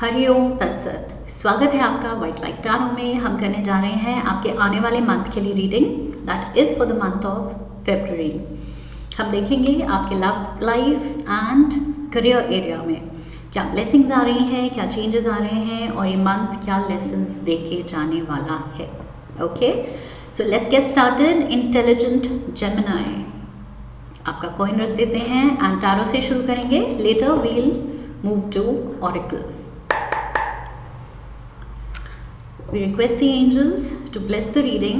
हरिओम तत्सत। स्वागत है आपका वाइट लाइट टैरो में। हम करने जा रहे हैं आपके आने वाले मंथ के लिए reading, that is for the month of February. हम देखेंगे आपके love life and career area में क्या ब्लेसिंग्स आ रही हैं, क्या चेंजेस आ रहे हैं और ये मंथ क्या लेसन्स दे के जाने वाला है। Okay, so let's get started. Intelligent Gemini, आपका कॉइन रख देते हैं एंड टैरो से शुरू करेंगे। Later we'll move to oracle. We request the angels to bless the reading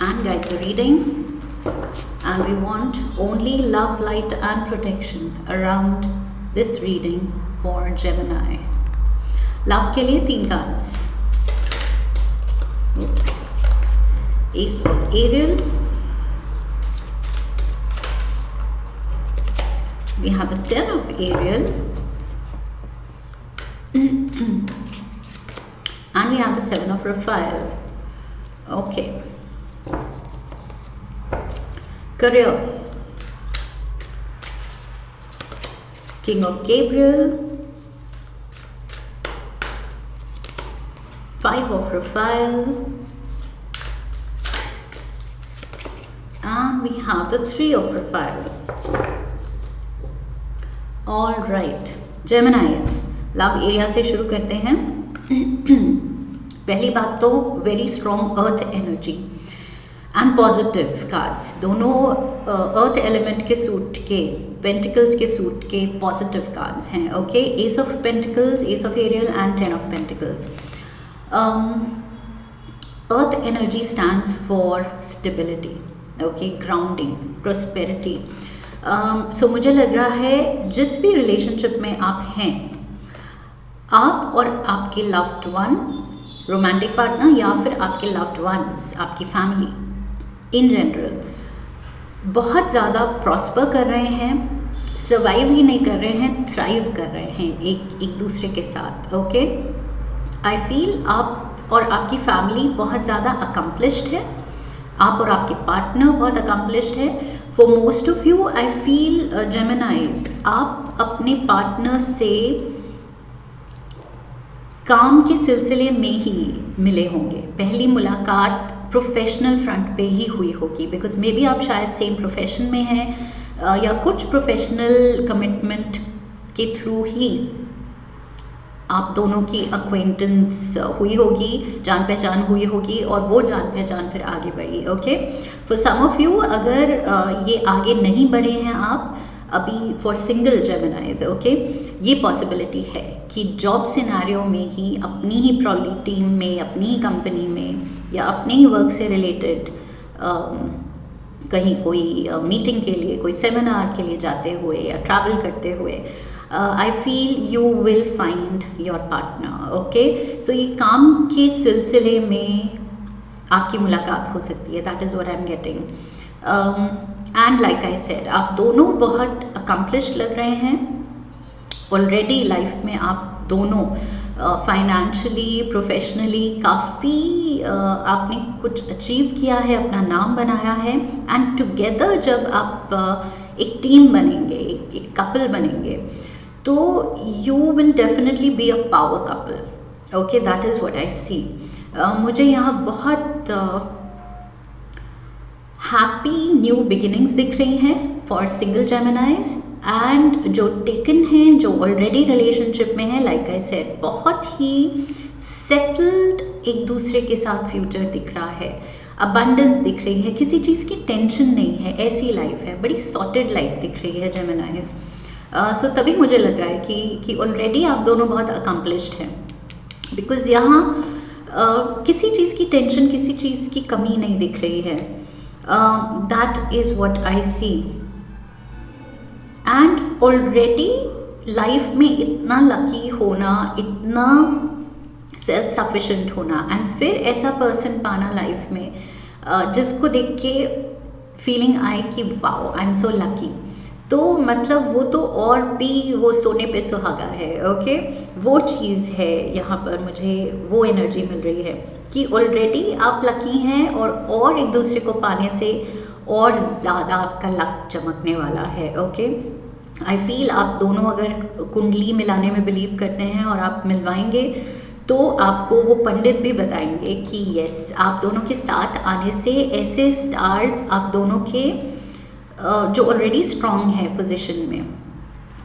and guide the reading, and we want only love, light and protection around this reading for Gemini. Love के लिए 3 cards. Oops. Ace of Ariel. We have the 10 of Ariel. And we have the 7 of Raphael. Okay. Career. King of Gabriel. 5 of Raphael. And we have the 3 of Raphael. All right. Geminis, love area से शुरू करते हैं। पहली बात तो very strong earth energy and positive cards, दोनों earth element के suit के, पेंटिकल्स के सूट के पॉजिटिव कार्ड्स हैं। Okay, ace of pentacles, ace of aerial and 10 of pentacles. Earth energy stands for stability, okay, grounding, prosperity. So मुझे लग रहा है जिस भी रिलेशनशिप में आप हैं, आप और आपके लव्ड वन, रोमांटिक पार्टनर या फिर आपके लव्ड वंस, आपकी फैमिली इन जनरल बहुत ज़्यादा प्रॉस्पर कर रहे हैं, सर्वाइव ही नहीं कर रहे हैं, थ्राइव कर रहे हैं एक दूसरे के साथ। ओके, आई फील आप और आपकी फैमिली बहुत ज़्यादा अकम्पलिश्ड है, आप और आपके पार्टनर बहुत अकम्पलिश्ड है। For most of you I feel जेमिनाइज, आप अपने पार्टनर से काम के सिलसिले में ही मिले होंगे। पहली मुलाकात प्रोफेशनल फ्रंट पे ही हुई होगी, बिकॉज मे बी आप शायद सेम प्रोफेशन में हैं या कुछ प्रोफेशनल कमिटमेंट के थ्रू ही आप दोनों की अक्वेंटेंस हुई होगी, जान पहचान हुई होगी और वो जान पहचान फिर आगे बढ़ी। Okay, for some of you अगर ये आगे नहीं बढ़े हैं आप अभी, फॉर सिंगल जेमिनाइज, ओके, ये पॉसिबिलिटी है कि जॉब सिनेरियो में ही, अपनी ही प्रॉब्ली टीम में, अपनी ही कंपनी में या अपने ही वर्क से रिलेटेड कहीं कोई मीटिंग के लिए, कोई सेमिनार के लिए जाते हुए या ट्रैवल करते हुए, I feel you will find your partner. Okay, so ये काम के सिलसिले में आपकी मुलाकात हो सकती है, that is what I am getting. And like I said, आप दोनों बहुत अकम्पलिश्ड लग रहे हैं ऑलरेडी लाइफ में। आप दोनों फाइनेंशियली, प्रोफेशनली काफ़ी आपने कुछ अचीव किया है, अपना नाम बनाया है, एंड टुगेदर जब आप एक टीम बनेंगे, एक कपल बनेंगे, तो you will definitely be a power couple. Okay, that is what I see. मुझे यहाँ बहुत हैप्पी न्यू बिगिनिंग्स दिख रही हैं फॉर सिंगल जेमिनाइज, एंड जो टेकन हैं, जो ऑलरेडी रिलेशनशिप में है, लाइक आई सेड, बहुत ही सेटल्ड एक दूसरे के साथ फ्यूचर दिख रहा है, अबंडेंस दिख रही है, किसी चीज़ की टेंशन नहीं है, ऐसी लाइफ है, बड़ी सॉर्टेड लाइफ दिख रही है जेमिनाइज। सो तभी मुझे लग रहा है कि ऑलरेडी आप दोनों बहुत अकम्पलिश्ड हैं, बिकॉज यहाँ किसी चीज़ की टेंशन, किसी चीज़ की कमी नहीं दिख रही है। That is what I see. And already life में इतना लकी होना, इतना सेल्फ सफिशिएंट होना, एंड फिर ऐसा पर्सन पाना लाइफ में जिसको देख के फीलिंग आए कि wow I am so lucky, तो मतलब वो तो और भी वो सोने पे सुहागा है। ओके, वो चीज़ है यहाँ पर, मुझे वो एनर्जी मिल रही है कि ऑलरेडी आप लकी हैं और एक दूसरे को पाने से और ज़्यादा आपका लक चमकने वाला है। ओके, आई फील आप दोनों अगर कुंडली मिलाने में बिलीव करते हैं और आप मिलवाएंगे तो आपको वो पंडित भी बताएंगे कि यस, आप दोनों के साथ आने से ऐसे स्टार्स आप दोनों के जो ऑलरेडी स्ट्रांग है पोजीशन में,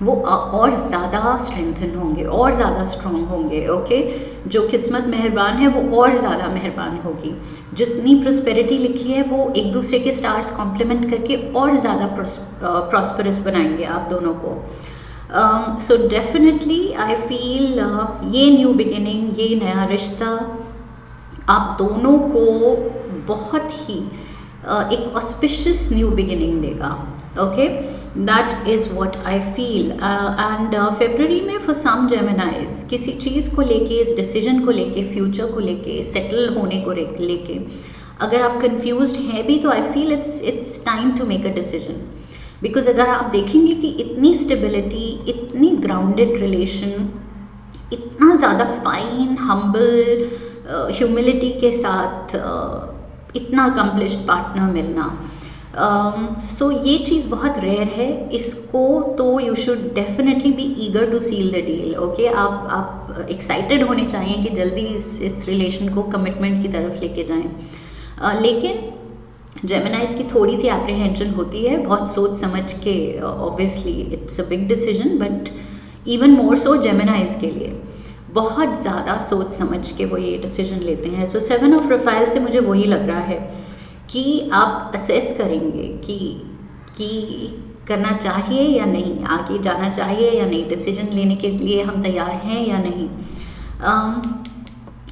वो और ज़्यादा स्ट्रेंथन होंगे और ज़्यादा स्ट्रांग होंगे। ओके, जो किस्मत मेहरबान है वो और ज़्यादा मेहरबान होगी। जितनी प्रॉस्पेरिटी लिखी है वो एक दूसरे के स्टार्स कॉम्प्लीमेंट करके और ज़्यादा प्रॉस्परस बनाएंगे आप दोनों को। सो डेफिनेटली आई फील ये न्यू बिगिनिंग, ये नया रिश्ता आप दोनों को बहुत ही एक ऑस्पिशियस न्यू बिगिनिंग देगा। Okay, that is what I feel. And फरवरी में फॉर सम जेमिनाइज किसी चीज़ को लेके, इस डिसीजन को लेके, फ्यूचर को लेके, सेटल होने को लेके अगर आप कंफ्यूज्ड हैं भी तो I feel it's time to make a decision. Because अगर आप देखेंगे कि इतनी स्टेबिलिटी, इतनी ग्राउंडेड रिलेशन, इतना ज़्यादा फाइन हम्बल ह्यूमिलिटी के साथ इतना अकम्प्लिश्ड पार्टनर मिलना, सो ये चीज़ बहुत रेयर है। इसको तो you should definitely be eager to seal the deal. Okay, आप एक्साइटेड होने चाहिए कि जल्दी इस रिलेशन को कमिटमेंट की तरफ लेके जाएं। लेकिन जेमिनाइज की थोड़ी सी एप्रीहेंशन होती है, बहुत सोच समझ के। Obviously it's a big decision, but even more सो जेमिनाइज के लिए बहुत ज़्यादा सोच समझ के वो ये डिसीजन लेते हैं। सो 7 ऑफ रफाइल से मुझे वही लग रहा है कि आप असेस करेंगे कि करना चाहिए या नहीं, आगे जाना चाहिए या नहीं, डिसीजन लेने के लिए हम तैयार हैं या नहीं।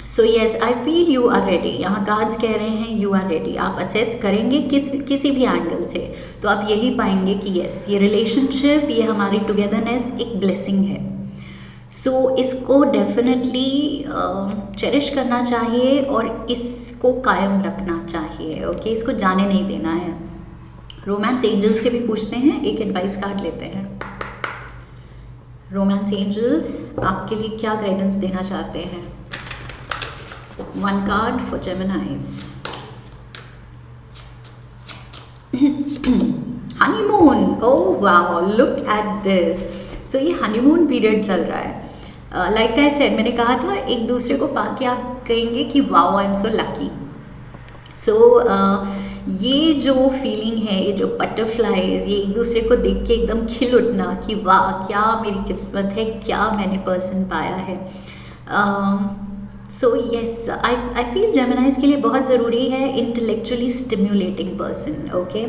So yes, I feel you are ready. यहाँ कार्ड्स कह रहे हैं यू आर रेडी। आप असेस करेंगे किसी भी एंगल से तो आप यही पाएंगे कि येस, ये रिलेशनशिप, ये हमारी टुगेदरनेस एक ब्लेसिंग है। सो इसको डेफिनेटली चेरिश करना चाहिए और इसको कायम रखना चाहिए। ओके, इसको जाने नहीं देना है। रोमांस एंजल्स से भी पूछते हैं, एक एडवाइस कार्ड लेते हैं। रोमांस एंजल्स आपके लिए क्या गाइडेंस देना चाहते हैं? One card for Geminis. Honeymoon. Oh wow, look at this. So ये हनीमून पीरियड चल रहा है। लाइक आई सेड, मैंने कहा था एक दूसरे को पाके आप कहेंगे कि wow I am so lucky. So ये जो फीलिंग है, ये जो बटरफ्लाइज, ये एक दूसरे को देख के एकदम खिल उठना कि वाह क्या मेरी किस्मत है, क्या मैंने पर्सन पाया है। सो येस, आई फील जेमिनाइज के लिए बहुत ज़रूरी है intellectually stimulating person. Okay,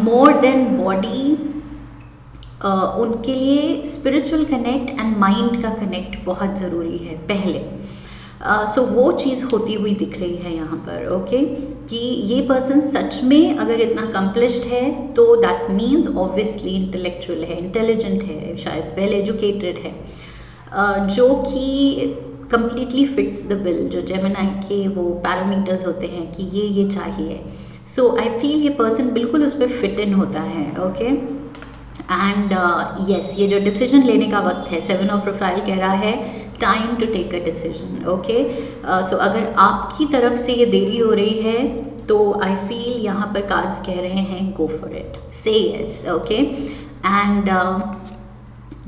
more than body, उनके लिए स्पिरिचुअल कनेक्ट एंड माइंड का कनेक्ट बहुत ज़रूरी है पहले। सो वो चीज़ होती हुई दिख रही है यहाँ पर। ओके, कि ये पर्सन सच में अगर इतना अकम्प्लिश्ड है तो दैट मीन्स ऑब्वियसली इंटेलेक्चुअल है, इंटेलिजेंट है, शायद वेल एजुकेटेड है, जो कि कंप्लीटली फिट्स द बिल, जो जेमिनाई के वो पैरामीटर्स होते हैं कि ये चाहिए। सो आई फील ये पर्सन बिल्कुल उस पर फिट इन होता है। ओके, एंड येस, ये जो डिसीजन लेने का वक्त है, 7 ऑफ रफाइल कह रहा है time to take a decision. Okay, so अगर आपकी तरफ से ये देरी हो रही है तो आई फील यहाँ पर कार्ड्स कह रहे हैं गो फॉर इट, से येस। ओके, एंड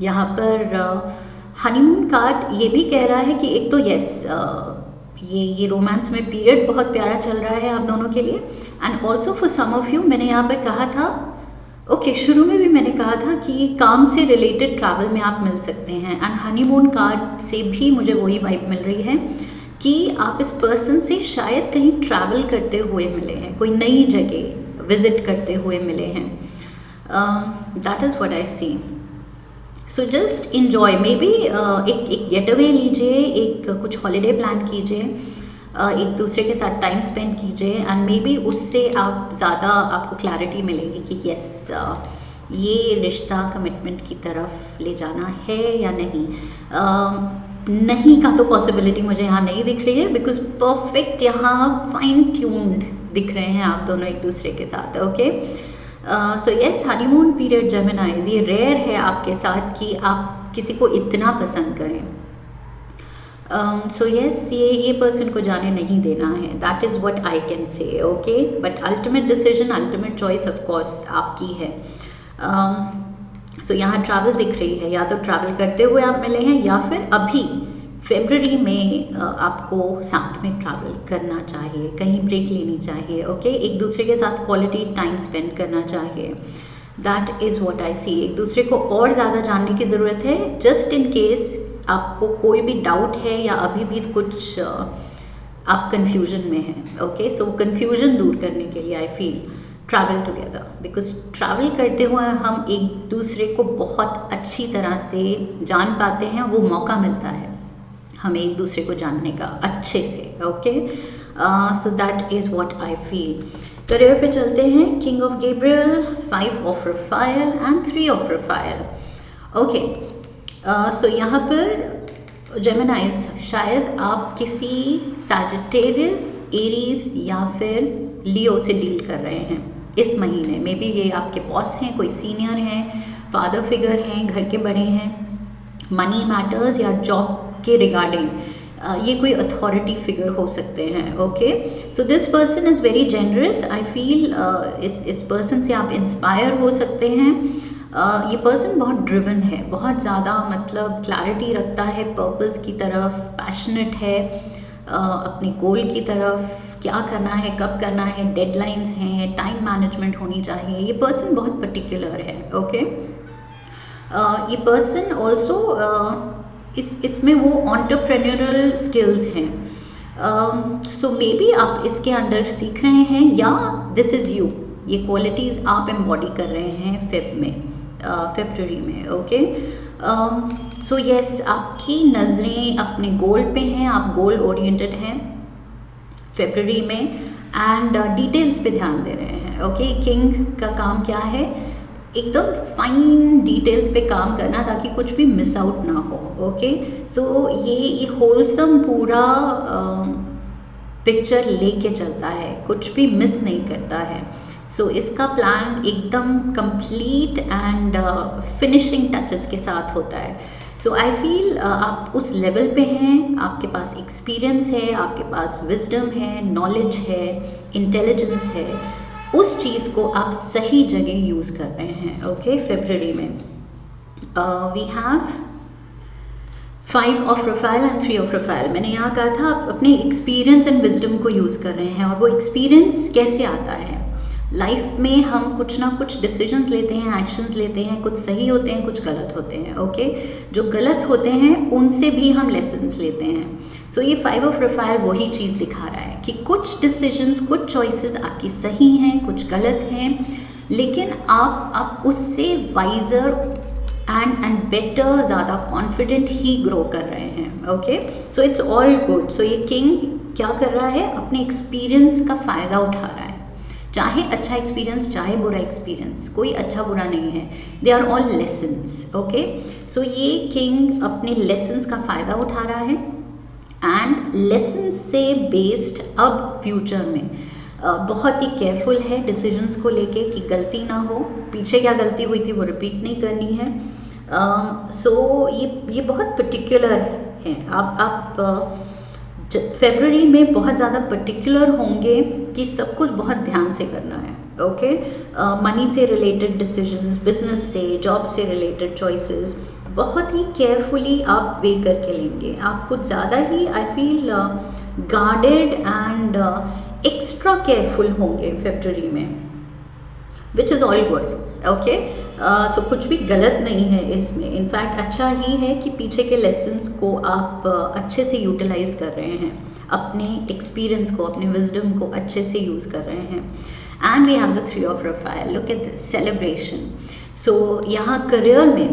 यहाँ पर हनीमून कार्ड ये भी कह रहा है कि एक तो यस, ये रोमांस में पीरियड बहुत प्यारा चल रहा है आप दोनों के लिए। And also for some of you, मैंने यहाँ पर कहा था, ओके, शुरू में भी मैंने कहा था कि काम से रिलेटेड ट्रैवल में आप मिल सकते हैं। एंड हनीमून कार्ड से भी मुझे वही वाइब मिल रही है कि आप इस पर्सन से शायद कहीं ट्रैवल करते हुए मिले हैं, कोई नई जगह विजिट करते हुए मिले हैं। That is what I see. So just enjoy, maybe एक गेट अवे लीजिए, एक कुछ हॉलीडे प्लान कीजिए, एक दूसरे के साथ टाइम स्पेंड कीजिए, एंड मे बी उससे आप ज़्यादा आपको क्लैरिटी मिलेगी कि यस, ये रिश्ता कमिटमेंट की तरफ ले जाना है या नहीं। नहीं का तो पॉसिबिलिटी मुझे यहाँ नहीं दिख रही है, बिकॉज परफेक्ट यहाँ फाइन ट्यून्ड दिख रहे हैं आप दोनों एक दूसरे के साथ। Okay, so yes, honeymoon period जेमिनाइज, ये रेयर है आपके साथ कि आप किसी को इतना पसंद करें। सो येस, ये पर्सन को जाने नहीं देना है, that is what I can say. Okay, but ultimate decision, ultimate choice of course आपकी है। सो यहाँ ट्रैवल दिख रही है, या तो ट्रैवल करते हुए आप मिले हैं या फिर अभी फेब्रुअरी में आपको साथ में ट्रैवल करना चाहिए, कहीं ब्रेक लेनी चाहिए, ओके एक दूसरे के साथ क्वालिटी टाइम स्पेंड करना चाहिए। दैट इज़ व्हाट आई सी। एक दूसरे को और ज़्यादा जानने की ज़रूरत है, जस्ट इन केस आपको कोई भी डाउट है या अभी भी कुछ आप कन्फ्यूजन में हैं, ओके सो कन्फ्यूजन दूर करने के लिए I feel travel together, because travel करते हुए हम एक दूसरे को बहुत अच्छी तरह से जान पाते हैं, वो मौका मिलता है हमें एक दूसरे को जानने का अच्छे से, okay so that is what I feel. Career पे चलते हैं। किंग ऑफ गैब्रियल, 5 ऑफ रफायल and 3 of Raphael, okay so यहाँ पर जेमिनाइज, शायद आप किसी सैजिटेरियस, एरीज या फिर लियो से डील कर रहे हैं इस महीने। मे बी ये आपके बॉस हैं, कोई सीनियर हैं, फादर फिगर हैं, घर के बड़े हैं, मनी मैटर्स या जॉब के रिगार्डिंग ये कोई अथॉरिटी फिगर हो सकते हैं, okay so this person is very generous I feel. इस पर्सन से आप इंस्पायर हो सकते हैं। ये पर्सन बहुत ड्रिवन है, बहुत ज़्यादा मतलब क्लैरिटी रखता है पर्पस की तरफ, पैशनेट है अपने गोल की तरफ, क्या करना है, कब करना है, डेडलाइंस हैं, टाइम मैनेजमेंट होनी चाहिए। ये पर्सन बहुत पर्टिकुलर है, ओके ये पर्सन ऑल्सो इसमें वो एंटरप्रेन्योरल स्किल्स हैं, सो मे बी आप इसके अंडर सीख रहे हैं या दिस इज़ यू, ये क्वालिटीज़ आप एम्बॉडी कर रहे हैं फेब्रुअरी में, ओके सो यस आपकी नज़रें अपने गोल पे हैं, आप गोल ओरिएंटेड हैं फेब्रुअरी में एंड डिटेल्स पे ध्यान दे रहे हैं, ओके किंग का काम क्या है, एकदम फाइन डिटेल्स पे काम करना ताकि कुछ भी मिस आउट ना हो, ओके सो ये होलसम पूरा पिक्चर लेके चलता है, कुछ भी मिस नहीं करता है। सो इसका प्लान एकदम कंप्लीट एंड फिनिशिंग टचेस के साथ होता है। सो आई फील आप उस लेवल पे हैं, आपके पास एक्सपीरियंस है, आपके पास विजडम है, नॉलेज है, इंटेलिजेंस है, उस चीज़ को आप सही जगह यूज़ कर रहे हैं, ओके फेब्रुअरी में। वी हैव 5 ऑफ रफायल एंड 3 ऑफ रफायल। मैंने यहाँ कहा था आप अपने एक्सपीरियंस एंड विजडम को यूज़ कर रहे हैं, और वो एक्सपीरियंस कैसे आता है, लाइफ में हम कुछ ना कुछ डिसीजंस लेते हैं, एक्शंस लेते हैं, कुछ सही होते हैं, कुछ गलत होते हैं, ओके जो गलत होते हैं उनसे भी हम लेसन्स लेते हैं। सो ये 5 ऑफ रफायल वही चीज़ दिखा रहा है कि कुछ डिसीजंस, कुछ चॉइसेस आपकी सही हैं, कुछ गलत हैं, लेकिन आप उससे वाइजर एंड बेटर, ज़्यादा कॉन्फिडेंट ही ग्रो कर रहे हैं, okay so it's all good. So ये किंग क्या कर रहा है, अपने एक्सपीरियंस का फ़ायदा उठा रहा है, चाहे अच्छा एक्सपीरियंस चाहे बुरा एक्सपीरियंस, कोई अच्छा बुरा नहीं है, they are all lessons, okay so ये किंग अपने लेसन्स का फ़ायदा उठा रहा है एंड लेसन से बेस्ड अब फ्यूचर में बहुत ही केयरफुल है डिसीजंस को लेके कि गलती ना हो, पीछे क्या गलती हुई थी वो रिपीट नहीं करनी है। सो ये बहुत पर्टिकुलर है। आप फेब्रुअरी में बहुत ज़्यादा पर्टिकुलर होंगे कि सब कुछ बहुत ध्यान से करना है, ओके मनी से रिलेटेड डिसीजंस, बिजनेस से, जॉब से रिलेटेड चॉइसेस बहुत ही केयरफुली आप वे करके लेंगे। आप कुछ ज़्यादा ही I feel guarded and extra careful होंगे फेब्रुअरी में, which is all good, okay so कुछ भी गलत नहीं है इसमें, इनफैक्ट अच्छा ही है कि पीछे के लेसन्स को आप अच्छे से यूटिलाइज कर रहे हैं, अपने एक्सपीरियंस को, अपने विजडम को अच्छे से यूज़ कर रहे हैं। And we have the 3 of Raphael, look at this celebration. So यहाँ करियर में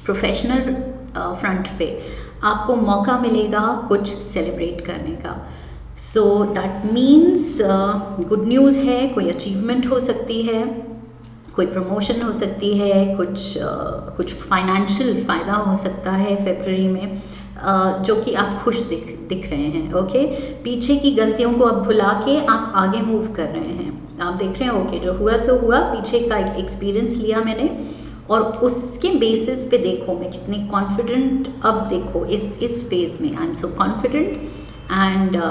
प्रोफेशनल फ्रंट पे आपको मौका मिलेगा कुछ सेलिब्रेट करने का। So that means good news है, कोई अचीवमेंट हो सकती है, कोई प्रमोशन हो सकती है, कुछ फाइनेंशियल फ़ायदा हो सकता है फेब्रुअरी में, जो कि आप खुश दिख रहे हैं, ओके पीछे की गलतियों को अब भुला के आप आगे मूव कर रहे हैं। आप देख रहे हैं ओके जो हुआ सो हुआ, पीछे का एक एक्सपीरियंस लिया मैंने और उसके बेसिस पे देखो मैं कितनी कॉन्फिडेंट, अब देखो इस फेज में I am so confident and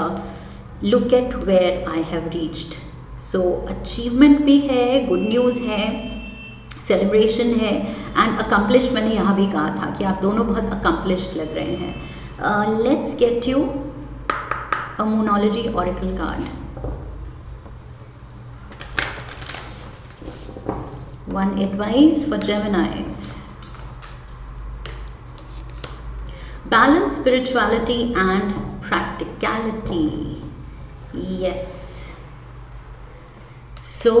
look at where I have reached. So achievement भी है, गुड न्यूज़ है, सेलिब्रेशन है एंड अकम्प्लिश। मैंने यहाँ भी कहा था कि आप दोनों बहुत अकम्प्लिश्ड लग रहे हैं। Let's get you a moonology oracle card. One advice for Geminis. Balance spirituality and practicality. Yes. So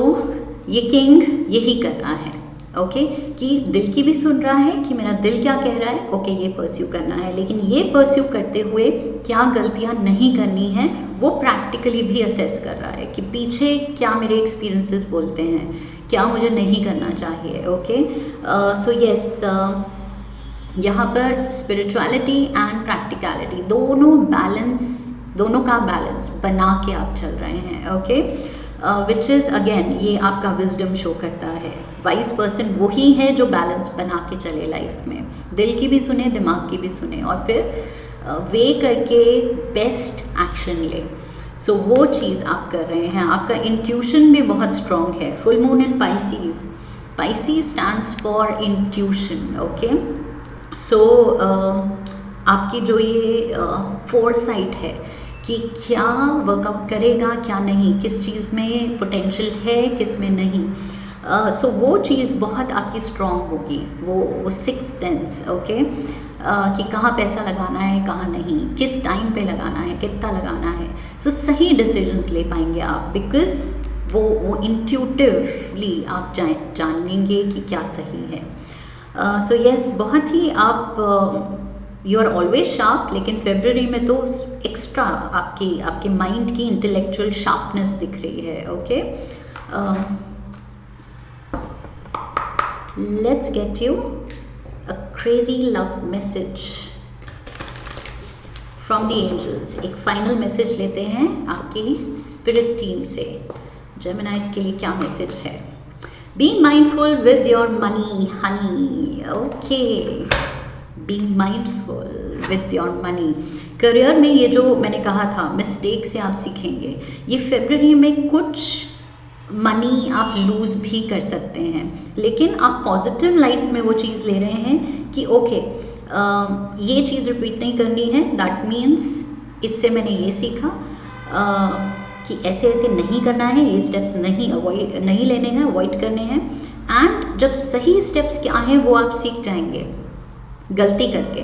ये किंग यही कर रहा है, ओके कि दिल की भी सुन रहा है कि मेरा दिल क्या कह रहा है, ओके ये परस्यू करना है, लेकिन ये परस्यू करते हुए क्या गलतियां नहीं करनी है वो प्रैक्टिकली भी असेस कर रहा है कि पीछे क्या मेरे एक्सपीरियंसेस बोलते हैं, क्या मुझे नहीं करना चाहिए। ओके सो यस, यहाँ पर स्पिरिचुअलिटी एंड प्रैक्टिकलिटी दोनों का बैलेंस बना के आप चल रहे हैं। ओके विच इज़ अगेन ये आपका विजडम शो करता है। वाइज पर्सन वही है जो बैलेंस बना के चले लाइफ में, दिल की भी सुने, दिमाग की भी सुने और फिर वे करके बेस्ट एक्शन ले। सो वो चीज़ आप कर रहे हैं। आपका इंट्यूशन भी बहुत स्ट्रॉन्ग है। Full moon in Pisces stands for intuition. Okay so आपकी जो ये फोरसाइट है कि क्या वर्कआउट करेगा क्या नहीं, किस चीज़ में पोटेंशियल है किस में नहीं, सो वो चीज़ बहुत आपकी स्ट्रॉन्ग होगी, वो सिक्स्थ सेंस। ओके कि कहाँ पैसा लगाना है कहाँ नहीं, किस टाइम पे लगाना है, कितना लगाना है। सो सही डिसीजंस ले पाएंगे आप, बिकॉज वो इंट्यूटिवली आप जानेंगे कि क्या सही है। सो यस, बहुत ही आप यू आर ऑलवेज शार्प, लेकिन फेब्रुअरी में तो एक्स्ट्रा आपके माइंड की इंटेलेक्चुअल शार्पनेस दिख रही है। Okay let's get you a crazy love message from the angels। एक फाइनल मैसेज लेते हैं आपकी स्पिरिट टीम से। जेमिनाइज के लिए क्या मैसेज है? Be mindful with your money, honey। Okay, be mindful with your money। Career में ये जो मैंने कहा था, मिस्टेक से आप सीखेंगे। ये फरवरी में कुछ मनी आप लूज़ भी कर सकते हैं, लेकिन आप पॉजिटिव लाइट में वो चीज़ ले रहे हैं कि ओके ये चीज़ रिपीट नहीं करनी है। दैट मीन्स इससे मैंने ये सीखा कि ऐसे ऐसे नहीं करना है, ये स्टेप्स नहीं लेने हैं, अवॉइड करने हैं। एंड जब सही स्टेप्स क्या हैं वो आप सीख जाएंगे गलती करके,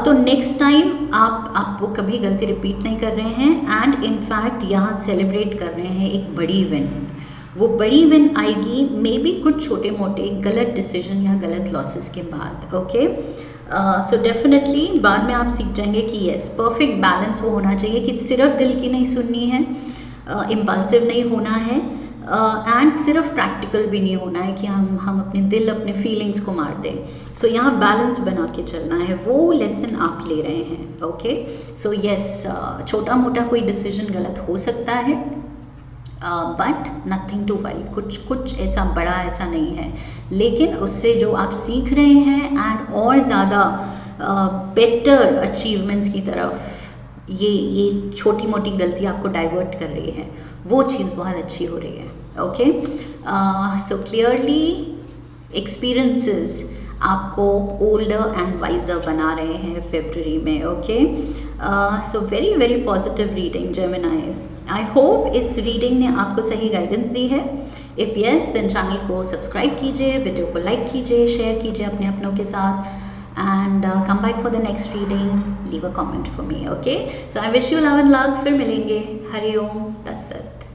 तो नेक्स्ट टाइम आप वो कभी गलती रिपीट नहीं कर रहे हैं। एंड इनफैक्ट यहाँ सेलिब्रेट कर रहे हैं एक बड़ी विन। वो बड़ी विन आएगी मे बी कुछ छोटे मोटे गलत डिसीजन या गलत लॉसेस के बाद। ओके सो डेफिनेटली बाद में आप सीख जाएंगे कि यस, परफेक्ट बैलेंस वो होना चाहिए कि सिर्फ दिल की नहीं सुननी है, इम्पल्सिव नहीं होना है, एंड सिर्फ प्रैक्टिकल भी नहीं होना है कि हम अपने दिल अपने फीलिंग्स को मार दें। सो यहाँ बैलेंस बना के चलना है, वो लेसन आप ले रहे हैं। ओके सो यस, छोटा मोटा कोई डिसीजन गलत हो सकता है, बट नथिंग टू वरी, कुछ ऐसा बड़ा ऐसा नहीं है, लेकिन उससे जो आप सीख रहे हैं एंड और ज़्यादा बेटर अचीवमेंट्स की तरफ ये छोटी मोटी गलती आपको डाइवर्ट कर रही है, वो चीज़ बहुत अच्छी हो रही है। ओके सो क्लियरली एक्सपीरियंसेस आपको ओल्डर एंड वाइजर बना रहे हैं फरवरी में। Okay so very very positive reading जेमिनाइज। I hope इस रीडिंग ने आपको सही गाइडेंस दी है। इफ़ येस देन चैनल को सब्सक्राइब कीजिए, वीडियो को लाइक कीजिए, शेयर कीजिए अपने अपनों के साथ, and come back for the next reading, leave a comment for me। okay so I wish you love and luck, फिर मिलेंगे। हरि ओम, that's it।